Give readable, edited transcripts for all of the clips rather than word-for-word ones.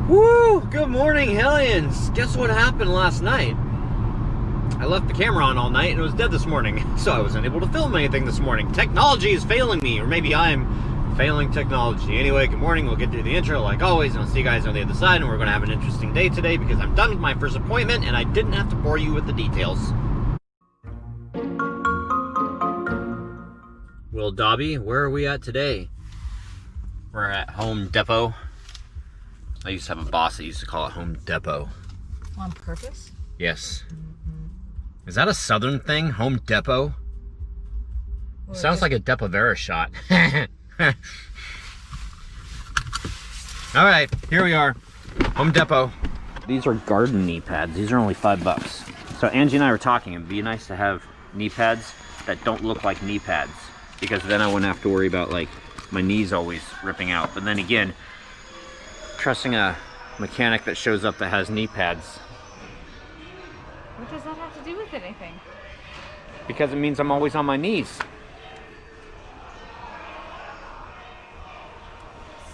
Woo! Good morning, Hellions! Guess what happened last night? I left the camera on all night and it was dead this morning, so I wasn't able to film anything this morning. Technology is failing me, or maybe I'm failing technology. Anyway, good morning. We'll get through the intro like always, and I'll see you guys on the other side, and we're going to have an interesting day today because I'm done with my first appointment and I didn't have to bore you with the details. Well, Dobby, where are we at today? We're at Home Depot. I used to have a boss that used to call it Home Depot. On purpose? Yes. Is that a southern thing? Home Depot? Well, sounds like a Depo-Vera shot. Alright, here we are. Home Depot. These are garden knee pads. These are only $5. So Angie and I were talking, it'd be nice to have knee pads that don't look like knee pads, because then I wouldn't have to worry about like my knees always ripping out. But then again, trusting a mechanic that shows up that has knee pads, what does that have to do with anything? because it means I'm always on my knees.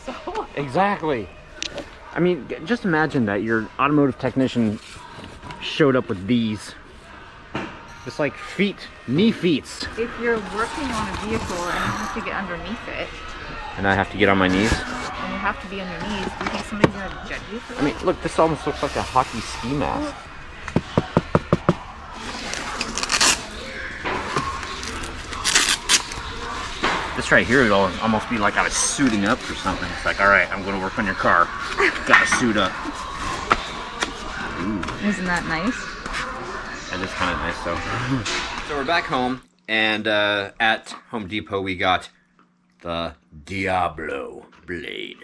So? Exactly. I mean, just imagine that your automotive technician showed up with these. It's like feet, knee feets. If you're working on a vehicle and you have to get underneath it, And I have to get on my knees. and you have to be on your knees, do you think somebody's going to judge you for that? I mean, look, this almost looks like a hockey ski mask. This right here would almost be like I was suiting up for something. It's like, all right, I'm going to work on your car. Gotta suit up. Ooh. Isn't that nice? That is kind of nice, though. So we're back home, and at Home Depot we got the Diablo blade,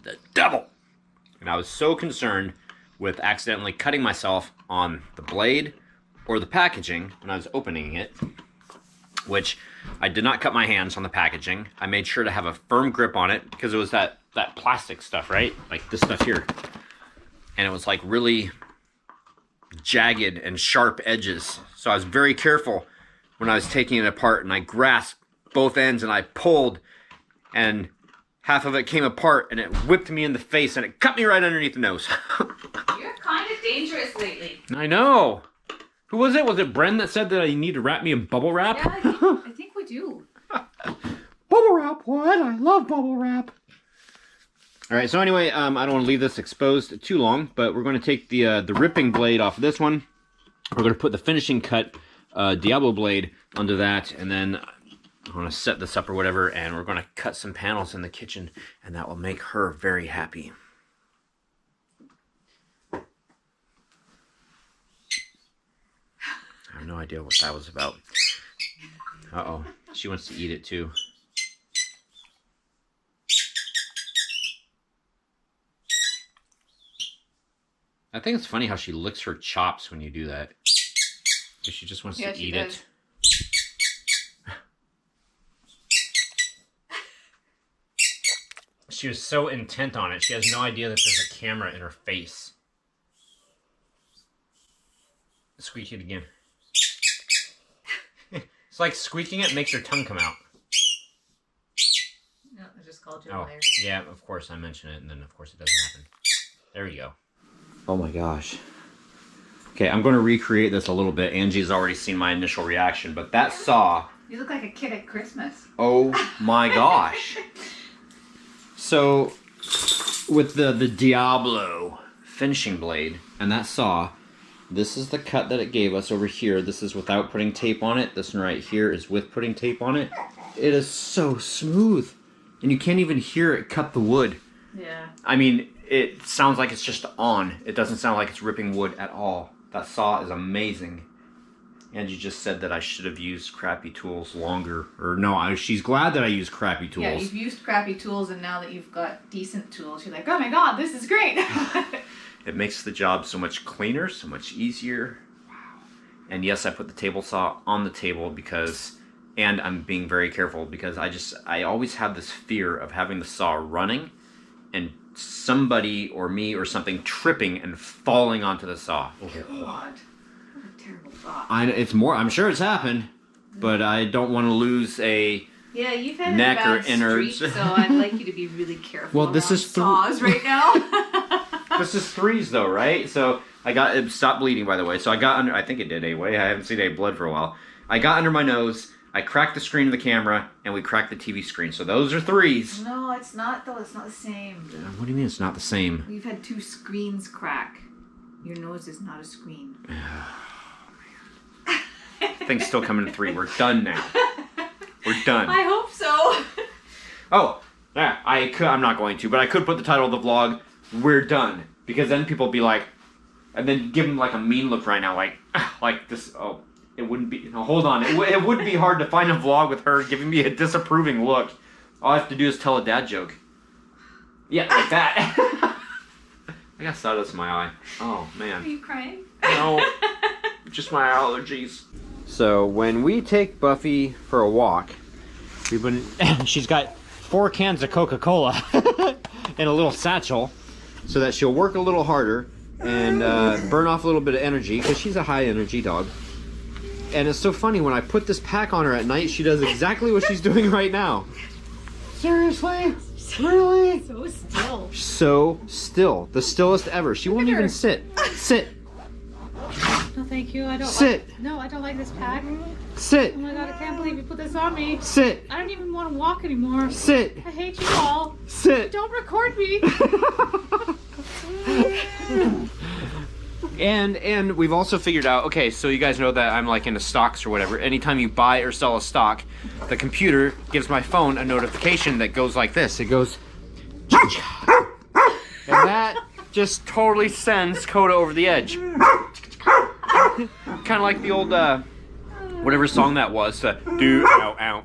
the devil. And I was so concerned with accidentally cutting myself on the blade or the packaging when I was opening it, which I did not cut my hands on the packaging. I made sure to have a firm grip on it because it was that plastic stuff, right? Like this stuff here. And it was like really jagged and sharp edges. So I was very careful when I was taking it apart, and I grasped both ends and I pulled, and half of it came apart and it whipped me in the face and it cut me right underneath the nose. You're kind of dangerous lately. I know. Who was it? Was it Bren that said that I need to wrap me in bubble wrap? Yeah, I think we do. Bubble wrap, what? I love bubble wrap. All right, so anyway, I don't want to leave this exposed too long, but we're going to take the ripping blade off of this one. We're going to put the finishing cut Diablo blade under that, and then I'm going to set this up or whatever, and we're going to cut some panels in the kitchen, and that will make her very happy. I have no idea what that was about. Uh-oh, she wants to eat it too. I think it's funny how she licks her chops when you do that. Because she just wants to eat it. She was so intent on it, she has no idea that there's a camera in her face. Squeak it again. It's like squeaking it makes your tongue come out. No, I just called you a liar. Yeah, of course I mention it, and then of course it doesn't happen. There we go. Oh my gosh. Okay, I'm going to recreate this a little bit. Angie's already seen my initial reaction, but that saw... You look like a kid at Christmas. Oh my gosh. So, with the Diablo finishing blade and that saw, this is the cut that it gave us over here. This is without putting tape on it. This one right here is with putting tape on it. It is so smooth. And you can't even hear it cut the wood. Yeah. I mean, it sounds like it's just on. It doesn't sound like it's ripping wood at all. That saw is amazing. Angie just said that I should have used crappy tools longer. Or no, she's glad that I used crappy tools. Yeah, you've used crappy tools, and now that you've got decent tools, you're like, oh my god, this is great. It makes the job so much cleaner, so much easier. Wow. And yes, I put the table saw on the table because, and I'm being very careful because I always have this fear of having the saw running and somebody or me or something tripping and falling onto the saw. God, what a terrible thought. I'm sure it's happened, but I don't want to lose a Yeah, you've had neck a or bad innards. streak, so I'd like you to be really careful. Well, this is saws right now. This is 3s though, right? So it stopped bleeding, by the way. So I got under, I think it did anyway. I haven't seen any blood for a while. I got under my nose, I cracked the screen of the camera, and we cracked the TV screen. So those are 3s. No, it's not though. It's not the same. What do you mean it's not the same? We've had 2 screens crack. Your nose is not a screen. Things still coming in 3. We're done now. We're done. I hope so. Oh, yeah, I'm not going to, but I could put the title of the vlog, We're Done. Because then people be like, and then give them like a mean look right now, like this, oh, it wouldn't be, no, hold on. It would be hard to find a vlog with her giving me a disapproving look. All I have to do is tell a dad joke. Yeah, like that. I got sawdust in my eye. Oh, man. Are you crying? No, just my allergies. So when we take Buffy for a walk, she's got 4 cans of Coca-Cola in a little satchel so that she'll work a little harder and burn off a little bit of energy because she's a high energy dog. And it's so funny, when I put this pack on her at night, she does exactly what she's doing right now. Seriously? Really? So still. So still. The stillest ever. She won't even sit. Sit. No, thank you. I don't. Sit. No, I don't like this pack. Sit. Oh my god, I can't believe you put this on me. Sit. I don't even want to walk anymore. Sit. I hate you all. Sit. Don't record me. And we've also figured out, okay, so you guys know that I'm like into stocks or whatever. Anytime you buy or sell a stock, the computer gives my phone a notification that goes like this. It goes, and that just totally sends Coda over the edge. Kind of like the old, whatever song that was, do, ow, ow.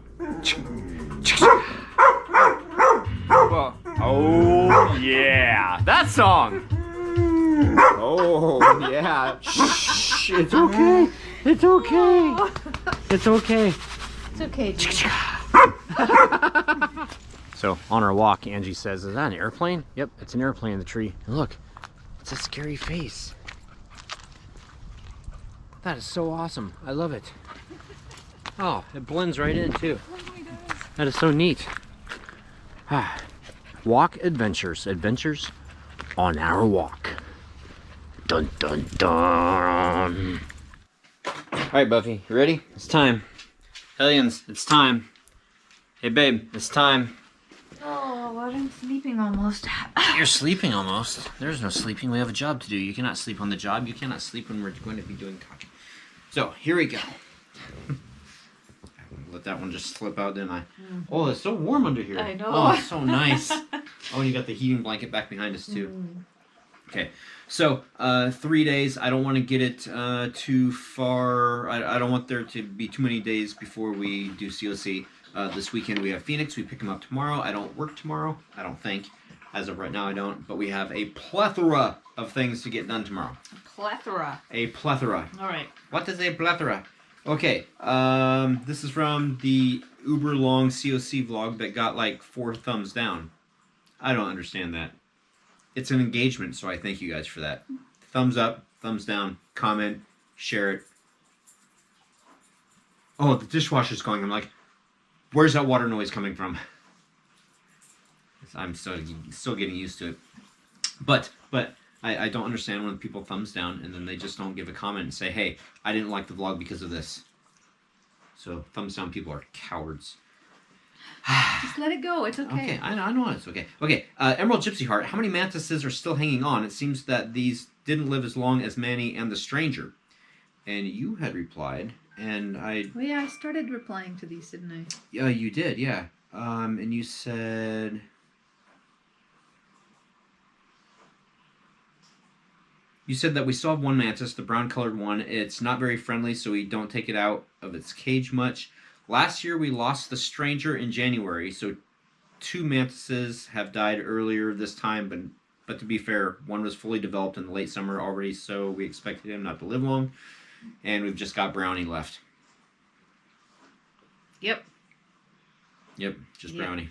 Well, oh, yeah, that song. Oh, yeah. Shh, it's okay. It's okay. It's okay. It's okay. So, on our walk, Angie says, is that an airplane? Yep, it's an airplane in the tree. And look, it's a scary face. That is so awesome. I love it. Oh, it blends right in, too. That is so neat. Walk adventures. Adventures on our walk. Dun dun dun. Alright, Buffy, you ready? It's time. Hellions, it's time. Hey, babe, it's time. Oh, but I'm sleeping almost. You're sleeping almost. There's no sleeping. We have a job to do. You cannot sleep on the job. You cannot sleep when we're going to be doing cock. So, here we go. Let that one just slip out, didn't I? Mm-hmm. Oh, it's so warm under here. I know. Oh, it's so nice. Oh, and you got the heating blanket back behind us, too. Mm. Okay, so 3 days. I don't want to get it too far. I don't want there to be too many days before we do COC. This weekend we have Phoenix. We pick him up tomorrow. I don't work tomorrow. I don't think. As of right now, I don't. But we have a plethora of things to get done tomorrow. Plethora. A plethora. All right. What is a plethora? Okay, this is from the uber long COC vlog that got like 4 thumbs down. I don't understand that. It's an engagement, so I thank you guys for that. Thumbs up, thumbs down, comment, share it. Oh, the dishwasher's going. I'm like, where's that water noise coming from? I'm still getting used to it. But I don't understand when people thumbs down and then they just don't give a comment and say, hey, I didn't like the vlog because of this. So thumbs down people are cowards. Just let it go. It's okay. Okay, I know it's okay. Okay, Emerald Gypsy Heart. How many mantises are still hanging on? It seems that these didn't live as long as Manny and the Stranger. And you had replied, and I... Well, yeah, I started replying to these, didn't I? Yeah, you did, yeah. And you said... You said that we still have one mantis, the brown-colored one. It's not very friendly, so we don't take it out of its cage much. Last year, we lost the Stranger in January, so 2 mantises have died earlier this time, but to be fair, one was fully developed in the late summer already, so we expected him not to live long, and we've just got Brownie left. Yep. Yep, just Brownie.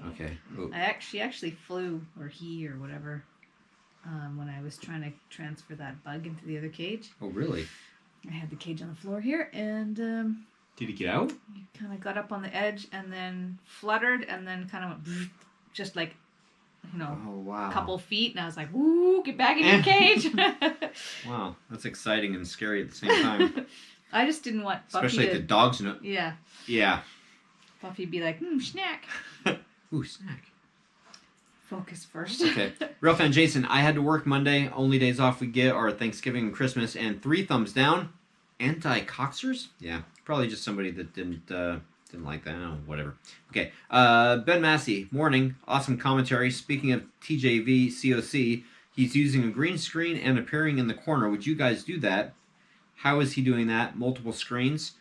Okay. Oh. She actually flew, or he, or whatever, when I was trying to transfer that bug into the other cage. Oh, really? I had the cage on the floor here, and did he get out? He kind of got up on the edge, and then fluttered, and then kind of went just like Oh, wow. a couple feet, and I was like, "Woo, get back in your cage!" Wow, that's exciting and scary at the same time. I just didn't want Buffy especially if the dogs know. Yeah. Yeah. Buffy'd be like, snack. Ooh, snack. Focus first. Okay. Real fan Jason, I had to work Monday. Only days off we get are Thanksgiving and Christmas, and 3 thumbs down. Anti-coxers? Yeah, probably just somebody that didn't like that. Oh, whatever. Okay. Ben Massey, morning. Awesome commentary. Speaking of TJV COC, he's using a green screen and appearing in the corner. Would you guys do that? How is he doing that? Multiple screens?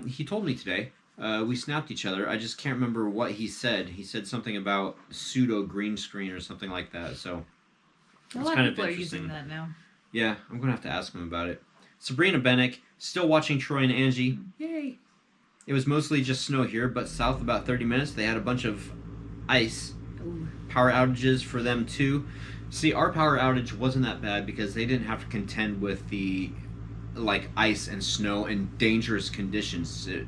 He told me today. We snapped each other. I just can't remember what he said. He said something about pseudo green screen or something like that. So a lot of people are using that now. Yeah, I'm going to have to ask him about it. Sabrina Bennick, still watching Troy and Angie. Yay. It was mostly just snow here, but south about 30 minutes, they had a bunch of ice. Ooh. Power outages for them, too. See, our power outage wasn't that bad because they didn't have to contend with the ice and snow and dangerous conditions. It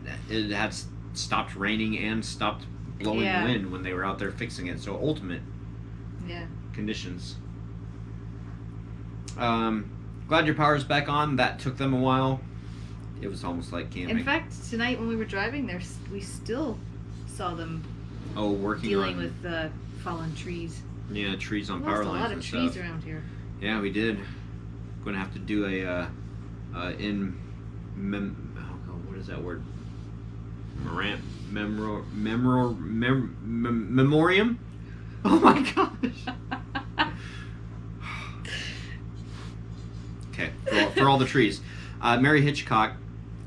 had stopped raining and stopped blowing wind when they were out there fixing it. So ultimate conditions. Glad your power's back on. That took them a while. It was almost like camping. In fact, tonight when we were driving there, we still saw them working dealing with fallen trees. Yeah, trees on power lines. A lot of trees around here. Yeah, we did. Going to have to do a what is that word? Memoriam? Oh my gosh. Okay, for all the trees. Mary Hitchcock,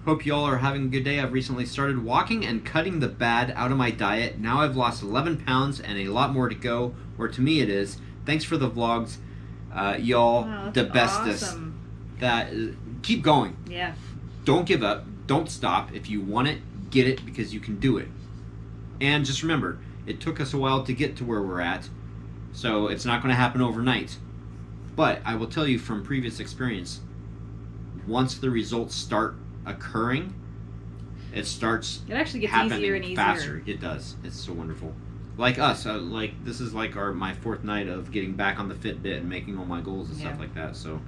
hope y'all are having a good day. I've recently started walking and cutting the bad out of my diet. Now I've lost 11 pounds and a lot more to go, or to me it is. Thanks for the vlogs. Y'all, the bestest. Awesome. Keep going. Yeah. Don't give up. Don't stop. If you want it, get it because you can do it. And just remember, it took us a while to get to where we're at, so it's not going to happen overnight. But I will tell you from previous experience, once the results start occurring, it starts It actually gets happening easier and easier. faster. It does. It's so wonderful. Like us, this is like my 4th night of getting back on the Fitbit and making all my goals and stuff like that. So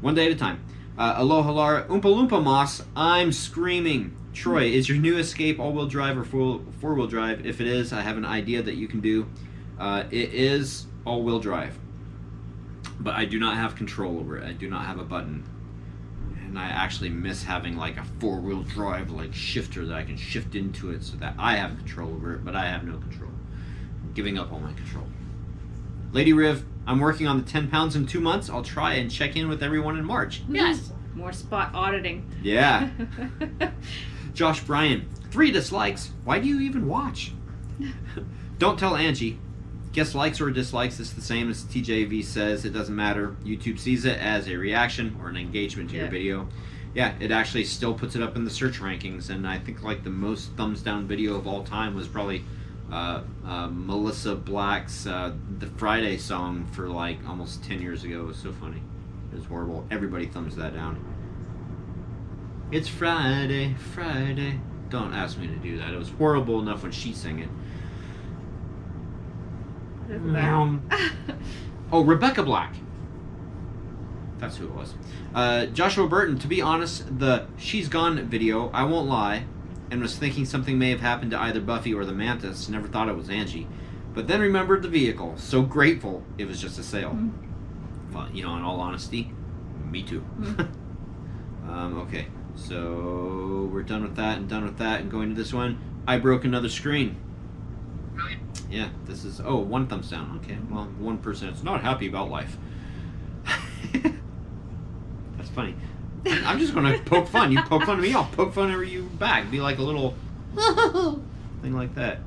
one day at a time. Aloha Lara, Oompa Loompa Moss, I'm screaming. Troy, is your new Escape all-wheel drive or four-wheel drive? If it is, I have an idea that you can do. It is all-wheel drive, but I do not have control over it. I do not have a button. And I actually miss having like a 4-wheel drive shifter that I can shift into it so that I have control over it, but I have no control. I'm giving up all my control. Lady Riv, I'm working on the 10 pounds in 2 months. I'll try and check in with everyone in March. Yes. More spot auditing. Yeah. Josh Bryan, 3 dislikes. Why do you even watch? Don't tell Angie. Guess likes or dislikes is the same as TJV says. It doesn't matter. YouTube sees it as a reaction or an engagement to your video. Yeah, it actually still puts it up in the search rankings, and I think the most thumbs down video of all time was probably Melissa Black's The Friday song for almost 10 years ago. It was so funny. It was horrible. Everybody thumbs that down. It's Friday, Friday. Don't ask me to do that. It was horrible enough when she sang it. Oh, Rebecca Black. That's who it was. Joshua Burton, to be honest, the She's Gone video, I won't lie, and was thinking something may have happened to either Buffy or the Mantis. Never thought it was Angie. But then remembered the vehicle. So grateful it was just a sale. Well, in all honesty, me too. Okay, so we're done with that and going to this one. I broke another screen. Yeah, this is... Oh, 1 thumbs down. Okay, well, one person is not happy about life. That's funny. I'm just going to poke fun. You poke fun at me, I'll poke fun at you back. Be like a little... thing like that.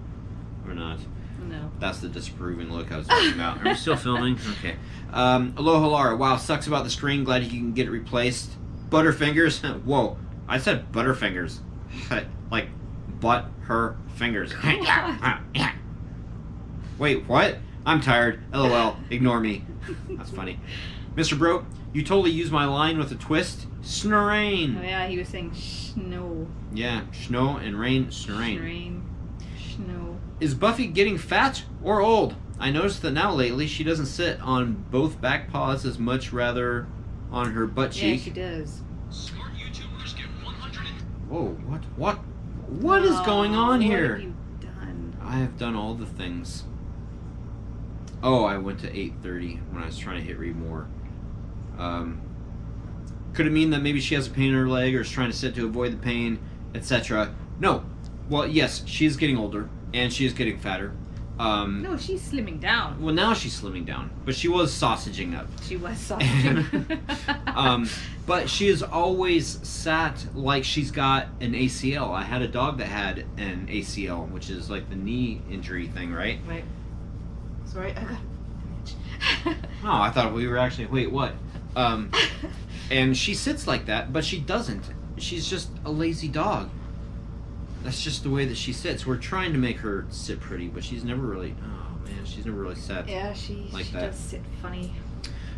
Or not. No. That's the disapproving look I was talking about. Are we still filming? Okay. Aloha Lara. Wow, sucks about the screen. Glad you can get it replaced. Butterfingers. Whoa. I said Butterfingers. Like, butt her fingers. Wait, what? I'm tired. LOL. Ignore me. That's funny. Mr. Bro, you totally used my line with a twist. Snurrain. Oh yeah, he was saying snow. Yeah, snow and rain. Snurrain. Snow. Is Buffy getting fat or old? I noticed that now lately she doesn't sit on both back paws as much, rather on her butt cheek. Yeah, she does. Smart YouTubers get 100. Whoa, what is going on here? What have you done? I have done all the things. Oh, I went to 8:30 when I was trying to hit read more. Could it mean that maybe she has a pain in her leg or is trying to sit to avoid the pain, etc.? No. Well, yes, she is getting older and she is getting fatter. No, she's slimming down. Well, now she's slimming down, but she was sausaging up. She was sausaging. But she has always sat like she's got an ACL. I had a dog that had an ACL, which is like the knee injury thing, right? Right. Sorry, I got Oh, I thought we were actually... Wait, what? And she sits like that, but she doesn't. She's just a lazy dog. That's just the way that she sits. We're trying to make her sit pretty, but she's never really... Oh, man, she's never really sat Yeah, she does sit funny.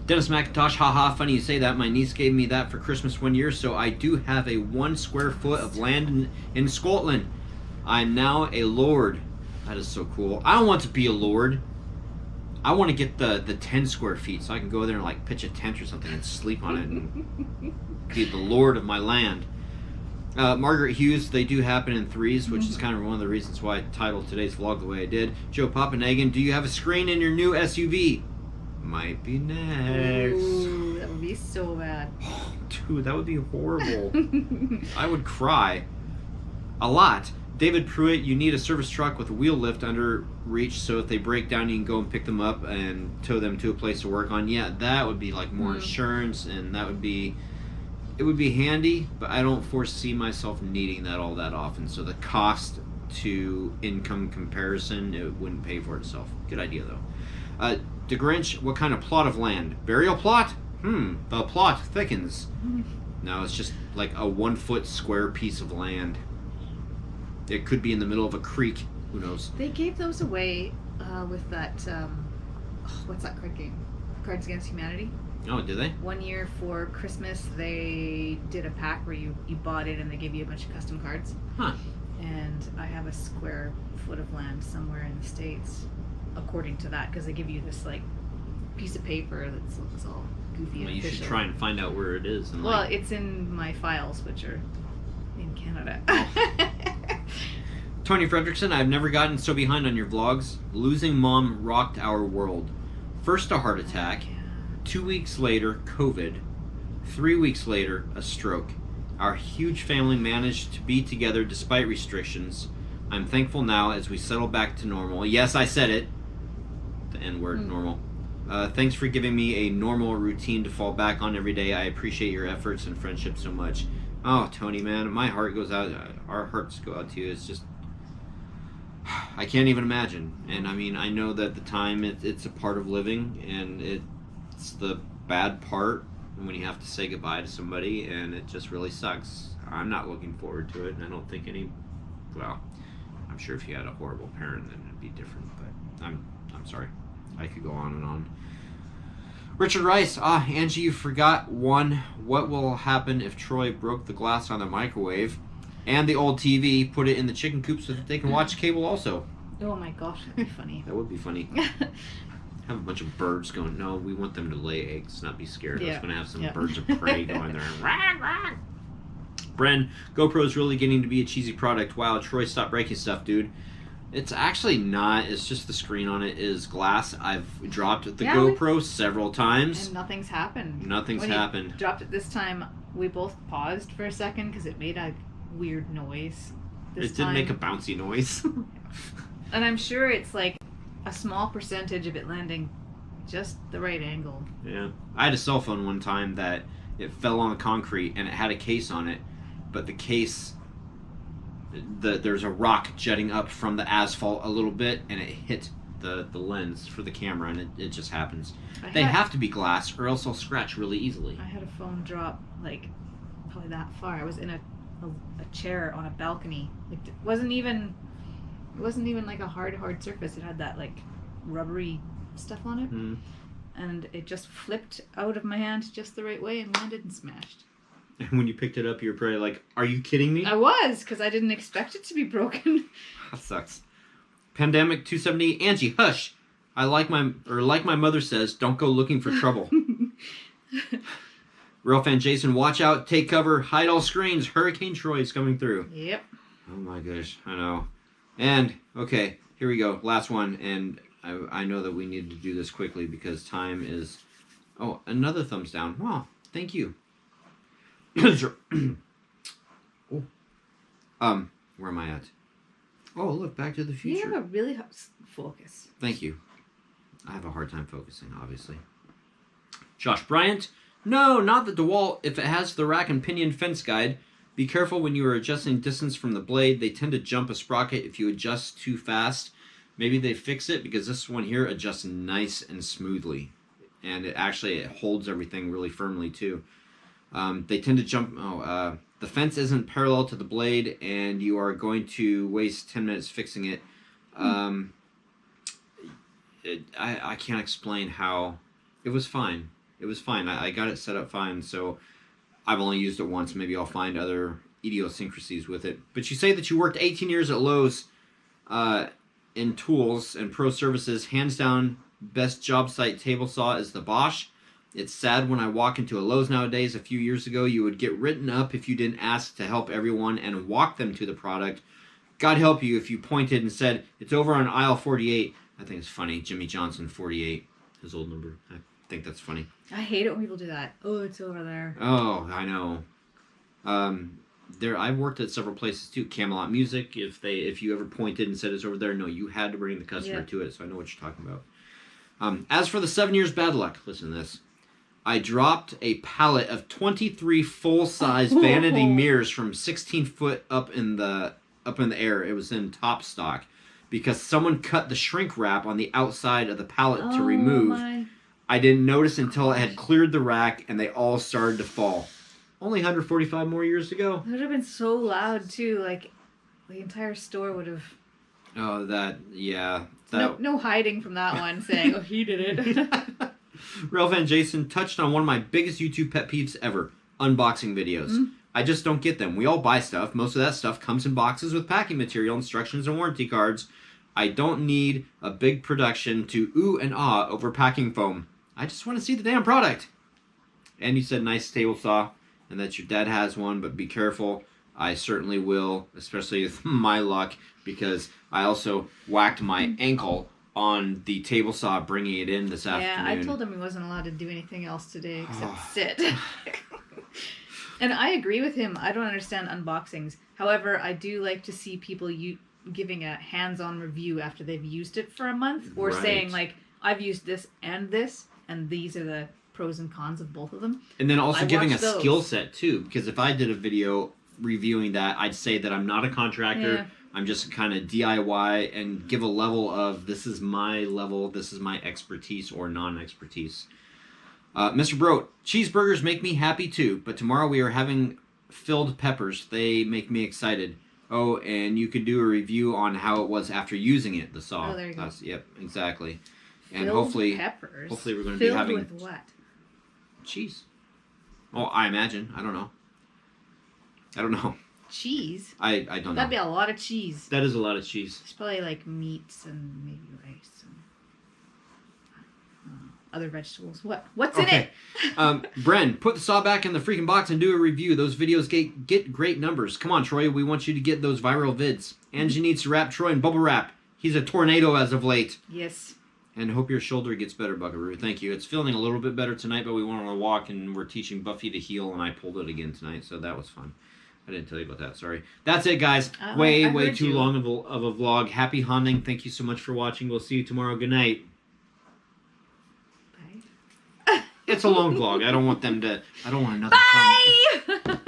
Dennis McIntosh, haha, funny you say that. My niece gave me that for Christmas one year, so I do have a 1 square foot of land in Scotland. I'm now a lord. That is so cool. I don't want to be a lord. I want to get the 10 square feet so I can go there and like pitch a tent or something and sleep on it and be the lord of my land. Margaret Hughes, they do happen in threes, which is kind of one of the reasons why I titled today's vlog the way I did. Joe Papanegan, do you have a screen in your new SUV? Might be next. Ooh, that would be so bad. Oh, dude, that would be horrible. I would cry. A lot. David Pruitt, you need a service truck with a wheel lift under reach so if they break down you can go and pick them up and tow them to a place to work on. Yeah, that would be like more insurance, and that would be... It would be handy, but I don't foresee myself needing that all that often. So the cost to income comparison, it wouldn't pay for itself. Good idea, though. DeGrinch, what kind of plot of land? Burial plot? The plot thickens. No, it's just like a 1 foot square piece of land. It could be in the middle of a creek. Who knows? They gave those away with that, what's that card game? Cards Against Humanity. Oh, did they? 1 year for Christmas, they did a pack where you bought it and they gave you a bunch of custom cards. Huh. And I have a square foot of land somewhere in the States, according to that, because they give you this like piece of paper that looks all goofy and Well, you official. should try and find out where it is. And Well, like... it's in my files, which are in Canada. Tony Fredrickson, I've never gotten so behind on your vlogs. Losing mom rocked our world. First a heart attack, 2 weeks later COVID, 3 weeks later a stroke. Our huge family managed to be together despite restrictions. I'm thankful now as we settle back to normal. Yes, I said it. The N word, normal. Thanks for giving me a normal routine to fall back on every day. I appreciate your efforts and friendship so much. Oh, Tony, man, my heart goes out. Our hearts go out to you. It's just... I can't even imagine. And I mean, I know that the time it's a part of living, and it's the bad part when you have to say goodbye to somebody, and it just really sucks. I'm not looking forward to it, and I don't think well, I'm sure if you had a horrible parent then it'd be different, but I'm sorry. I could go on and on. Richard Rice, Angie, you forgot one. What will happen if Troy broke the glass on the microwave and the old TV, put it in the chicken coop so that they can watch cable also? Oh my gosh, that'd be funny. That would be funny. Have a bunch of birds going, no, we want them to lay eggs, not be scared. I was going to have some birds of prey going there. Rah, rah. Bren, GoPro is really getting to be a cheesy product. Wow, Troy, stop breaking stuff, dude. It's actually not. It's just the screen on it is glass. I've dropped the GoPro several times. And nothing's happened. Nothing's happened. You dropped it this time. We both paused for a second because it made a weird noise. It did make a bouncy noise. And I'm sure it's like a small percentage of it landing just the right angle. Yeah. I had a cell phone one time that it fell on the concrete and it had a case on it, but the case... there's a rock jutting up from the asphalt a little bit, and it hit the lens for the camera, and it just happens. They have to be glass, or else they'll scratch really easily. I had a phone drop, like, probably that far. I was in a chair on a balcony. Like, it wasn't even like a hard surface. It had that, like, rubbery stuff on it. And it just flipped out of my hand just the right way and landed and smashed. And when you picked it up, you were probably like, are you kidding me? I was, because I didn't expect it to be broken. That sucks. Pandemic 270, Angie, hush. like my mother says, don't go looking for trouble. Real fan Jason, watch out, take cover, hide all screens. Hurricane Troy is coming through. Yep. Oh my gosh, I know. And, okay, here we go. Last one. And I know that we need to do this quickly because time is... Oh, another thumbs down. Wow, thank you. Oh. Where am I at? Oh, look, Back to the Future. You have a really focus. Thank you. I have a hard time focusing, obviously. Josh Bryant. No, not the DeWalt. If it has the rack and pinion fence guide, be careful when you are adjusting distance from the blade. They tend to jump a sprocket if you adjust too fast. Maybe they fix it because this one here adjusts nice and smoothly. And it holds everything really firmly too. They tend to jump... the fence isn't parallel to the blade and you are going to waste 10 minutes fixing it. I can't explain how... It was fine. It was fine. I got it set up fine, so I've only used it once. Maybe I'll find other idiosyncrasies with it. But you say that you worked 18 years at Lowe's in tools and pro services. Hands down, best job site table saw is the Bosch. It's sad when I walk into a Lowe's nowadays. A few years ago, you would get written up if you didn't ask to help everyone and walk them to the product. God help you if you pointed and said, it's over on aisle 48. I think it's funny. Jimmy Johnson, 48, his old number. I think that's funny. I hate it when people do that. Oh, it's over there. Oh, I know. I've worked at several places too. Camelot Music. If you ever pointed and said it's over there, no, you had to bring the customer to it. So I know what you're talking about. As for the 7 years bad luck, listen to this. I dropped a pallet of 23 full-size vanity mirrors from 16 foot up in the air. It was in top stock because someone cut the shrink wrap on the outside of the pallet to remove. My. I didn't notice until it had cleared the rack and they all started to fall. Only 145 more years to go. It would have been so loud too. Like the entire store would have. Oh, yeah. No hiding from that one saying, oh, he did it. Ralph and Jason touched on one of my biggest YouTube pet peeves ever, unboxing videos. I just don't get them. We all buy stuff. Most of that stuff comes in boxes with packing material, instructions, and warranty cards. I don't need a big production to ooh and ah over packing foam. I just want to see the damn product. And you said nice table saw and that your dad has one, but be careful. I certainly will, especially with my luck, because I also whacked my ankle on the table saw bringing it in this afternoon. Yeah, I told him he wasn't allowed to do anything else today except sit. And I agree with him. I don't understand unboxings. However, I do like to see people giving a hands-on review after they've used it for a month, or saying like, I've used this, and these are the pros and cons of both of them. And then also giving a skill set too, because if I did a video reviewing that, I'd say that I'm not a contractor. Yeah. I'm just kind of DIY and give a level of this is my level, this is my expertise or non-expertise. Mr. Broat, cheeseburgers make me happy too, but tomorrow we are having filled peppers. They make me excited. Oh, and you could do a review on how it was after using it, the saw. Oh, there you go. Yep, exactly. And filled hopefully we're going to be having... Filled with what? Cheese. Oh, I imagine. I don't know. Cheese? I don't know. That'd be a lot of cheese. That is a lot of cheese. It's probably like meats and maybe rice and other vegetables. What's in it? Bren, put the saw back in the freaking box and do a review. Those videos get great numbers. Come on, Troy. We want you to get those viral vids. Angie needs to wrap Troy in bubble wrap. He's a tornado as of late. Yes. And hope your shoulder gets better, Buckaroo. Thank you. It's feeling a little bit better tonight, but we went on a walk and we're teaching Buffy to heal, and I pulled it again tonight, so that was fun. I didn't tell you about that. Sorry. That's it, guys. Way too long of a vlog. Happy hunting. Thank you so much for watching. We'll see you tomorrow. Good night. Bye. It's a long vlog. I don't want another. Bye.